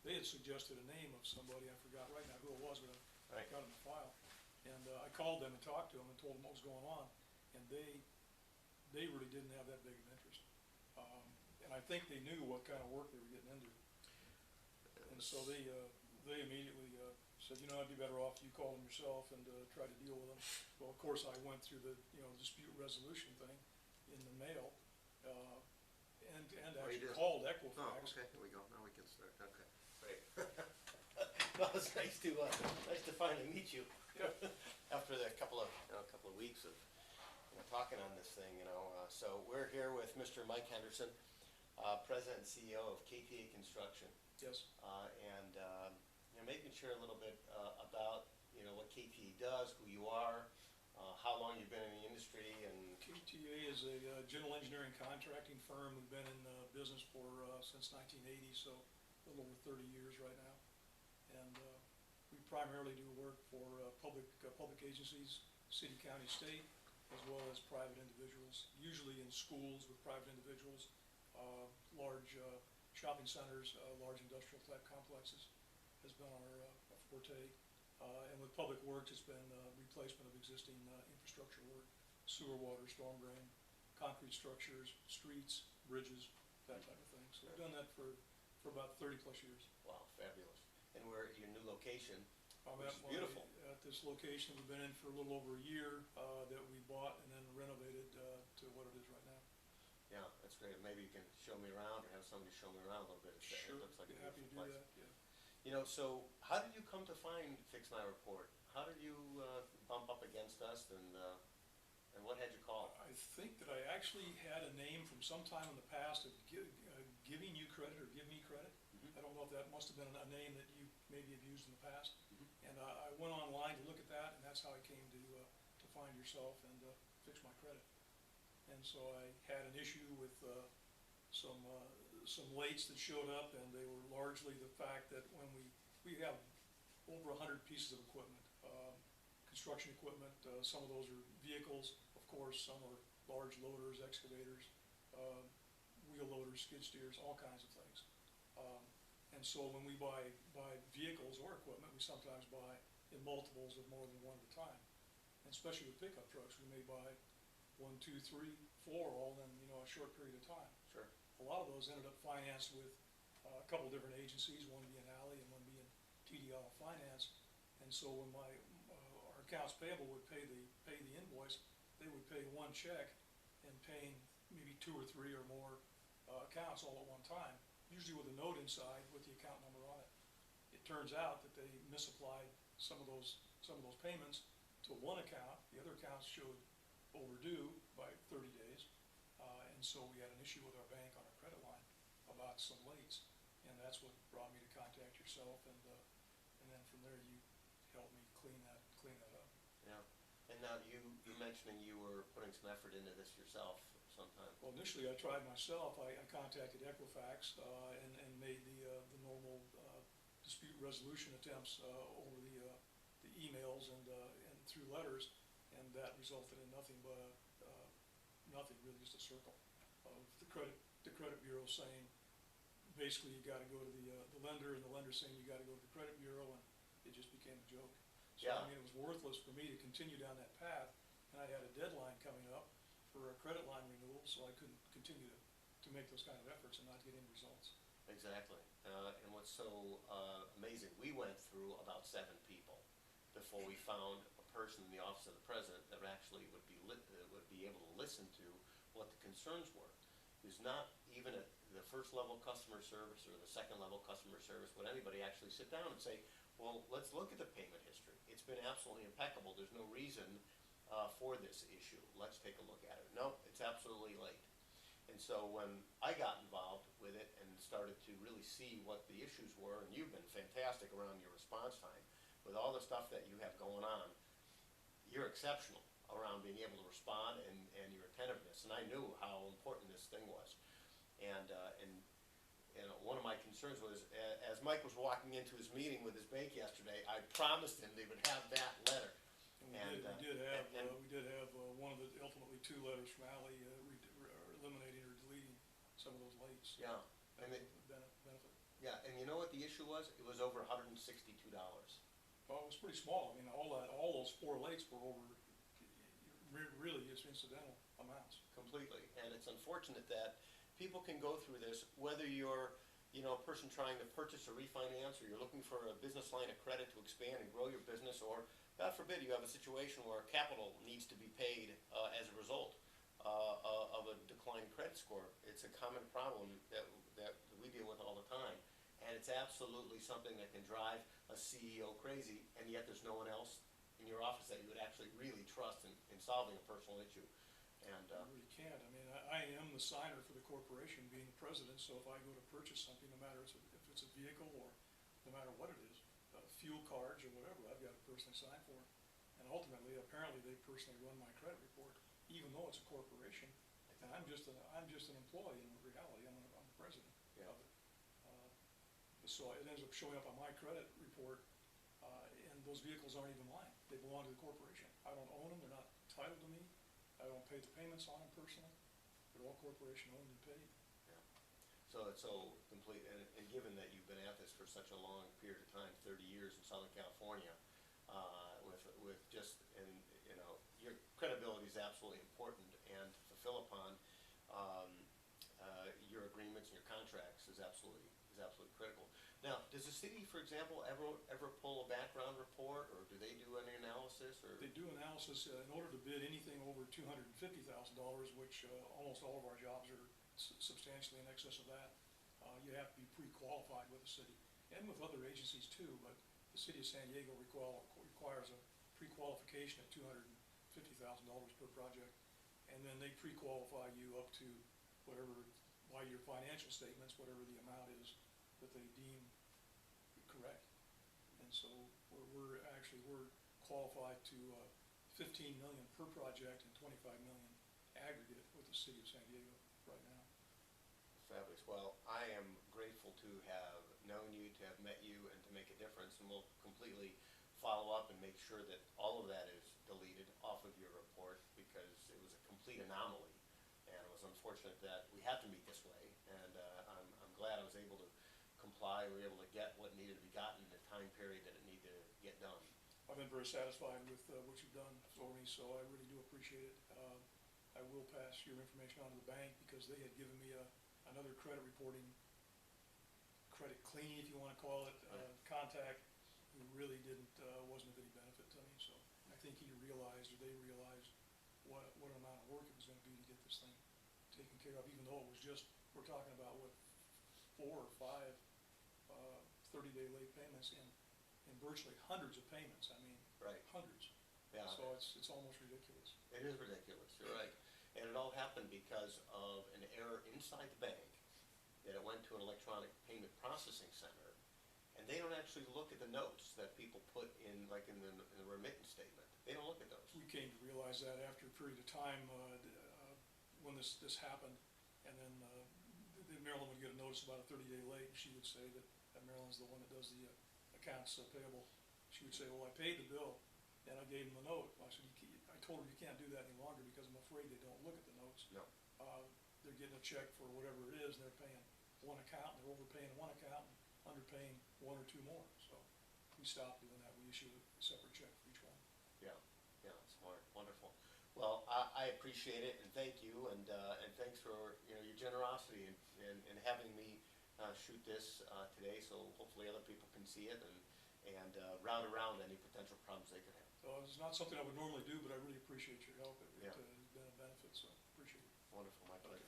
they had suggested a name of somebody, I forgot right now who it was, but I got it in the file. And I called them and talked to them and told them what was going on, and they really didn't have that big of interest. And I think they knew what kind of work they were getting into. And so they immediately said, you know, I'd be better off you call them yourself and try to deal with them. Well, of course, I went through the, you know, dispute resolution thing in the mail, and actually called Equifax. Oh, okay, here we go, now we can start, okay, great. Well, it's nice to finally meet you. Yeah. After the couple of weeks of talking on this thing, so we're here with Mr. Mike Henderson, President and CEO of KTA Construction. Yes. And maybe you can share a little bit about what KTA does, who you are, how long you've been in the industry, and KTA is a general engineering contracting firm. We've been in business for since 1980, so a little over 30 years right now. And we primarily do work for public agencies, city, county, state, as well as private individuals, usually in schools with private individuals, large shopping centers, large industrial type complexes has been our forte. And with public works, it's been replacement of existing infrastructure work, sewer, water, storm drain, concrete structures, streets, bridges, that type of thing. So we've done that for about 30 plus years. Wow, fabulous. And we're at your new location, which is at beautiful. At this location we've been in for a little over a year, that we bought and then renovated to what it is right now. Yeah, that's great. Maybe you can show me around, or have somebody show me around a little bit. Sure, it looks like be a happy to do place. that. Yeah. So how did you come to find Fix My Report? How did you bump up against us, and what had you called? I think that I actually had a name from some time in the past of giving you credit or give me credit. Mm-hmm. I don't know if that must have been a name that you maybe have used in the past. Mm-hmm. And I went online to look at that, and that's how I came to find yourself and Fix My Credit. And so I had an issue with some lates that showed up, and they were largely the fact that when we have over 100 pieces of equipment, construction equipment. Some of those are vehicles, of course. Some are large loaders, excavators, wheel loaders, skid steers, all kinds of things. And so when we buy vehicles or equipment, we sometimes buy in multiples of more than one at a time. And especially with pickup trucks, we may buy 1, 2, 3, 4 all in a short period of time. Sure. A lot of those ended up financed with a couple different agencies, one being Alley and one being TDL Finance. And so when our accounts payable would pay the invoice, they would pay one check and paying maybe 2 or 3 or more accounts all at one time, usually with a note inside with the account number on it. It turns out that they misapplied some of those payments to one account. The other accounts showed overdue by 30 days. And so we had an issue with our bank on our credit line about some lates, and that's what brought me to contact yourself, and then from there you helped me clean that up. Yeah. And now you mentioning you were putting some effort into this yourself sometime. Well, initially I tried myself. I contacted Equifax and made the normal dispute resolution attempts over the emails and through letters, and that resulted in nothing but nothing really, just a circle of the credit bureau saying basically you got to go to the lender, and the lender saying you got to go to the credit bureau, and it just became a joke. So yeah. I mean, it was worthless for me to continue down that path, and I had a deadline coming up for a credit line renewal, so I couldn't continue to make those kind of efforts and not get any results. Exactly. And what's so amazing, we went through about 7 people before we found a person in the office of the president that actually would be able to listen to what the concerns were. There's not even at the first level customer service or the second level customer service would anybody actually sit down and say, well, let's look at the payment history. It's been absolutely impeccable. There's no reason for this issue. Let's take a look at it. No, it's absolutely late. And so when I got involved with it and started to really see what the issues were, and you've been fantastic around your response time, with all the stuff that you have going on, you're exceptional around being able to respond and your attentiveness. And I knew how important this thing was. And one of my concerns was, as Mike was walking into his meeting with his bank yesterday, I promised him they would have that letter. And we did have one of the ultimately 2 letters from Alley eliminating or deleting some of those lates. Yeah. And benefit. Yeah, and you know what the issue was? It was over $162. Well, it was pretty small. I mean, all those 4 lakes were over, really just incidental amounts. Completely, and it's unfortunate that people can go through this, whether you're, a person trying to purchase or refinance, or you're looking for a business line of credit to expand and grow your business, or, God forbid, you have a situation where capital needs to be paid as a result of a declined credit score. It's a common problem that we deal with all the time, and it's absolutely something that can drive a CEO crazy, and yet there's no one else in your office that you would actually really trust in solving a personal issue. And You really can't. I mean, I am the signer for the corporation, being the president, so if I go to purchase something, no matter if it's a vehicle or no matter what it is, fuel cards or whatever, I've got to personally sign for it. And ultimately, apparently, they personally run my credit report, even though it's a corporation, and I'm just an employee in reality. I'm the president of it. So it ends up showing up on my credit report, and those vehicles aren't even mine. They belong to the corporation. I don't own them. They're not entitled to me. I don't pay the payments on them personally. They're all corporation owned and paid. Yeah. So complete, and given that you've been at this for such a long period of time, 30 years in Southern California, with just, and your credibility is absolutely important, and to fulfill upon your agreements and your contracts is absolutely critical. Now, does the city, for example, ever pull a background report, or do they do any analysis, or? They do analysis in order to bid anything over $250,000, which almost all of our jobs are substantially in excess of that. You have to be pre-qualified with the city, and with other agencies too, but the city of San Diego requires a pre-qualification at $250,000 per project, and then they pre-qualify you up to whatever, by your financial statements, whatever the amount is that they deem correct. And so we're qualified to 15 million per project and 25 million aggregate with the city of San Diego right now. Fabulous. Well, I am grateful to have known you, to have met you, and to make a difference, and we'll completely follow up and make sure that all of that is deleted off of your report, because it was a complete anomaly, and it was unfortunate that we had to meet this way, and I'm glad I was able to comply. We were able to get what needed to be gotten in the time period that it needed to get done. I've been very satisfied with what you've done for me, so I really do appreciate it. I will pass your information on to the bank, because they had given me another credit reporting, credit cleaning, if you want to call it, contact, who really wasn't of any benefit to me. So I think he realized, or they realized, what amount of work it was going to be to get this thing taken care of, even though it was just, we're talking about, 4 or 5 30-day late payments and virtually hundreds of payments. I mean, Right. hundreds. Yeah. So it's almost ridiculous. It is ridiculous, you're right. And it all happened because of an error inside the bank, that it went to an electronic payment processing center, and they don't actually look at the notes that people put in, like in the remittance statement. They don't look at those. We came to realize that after a period of time when this happened, and then Marilyn would get a notice about a 30-day late, and she would say that Marilyn's the one that does the accounts payable. She would say, well, I paid the bill, and I gave him the note. I said, I told her you can't do that any longer, because I'm afraid they don't look at the notes. No. They're getting a check for whatever it is, and they're paying one account, and they're overpaying one account, and underpaying 1 or 2 more. So we stopped doing that. We issued a separate check for each one. Yeah, smart, wonderful. Well, I appreciate it, and thank you, and thanks for your generosity in having me shoot this today, so hopefully other people can see it and route around any potential problems they could have. It's not something I would normally do, but I really appreciate your help. It's been a benefit, so appreciate it. Wonderful, my pleasure.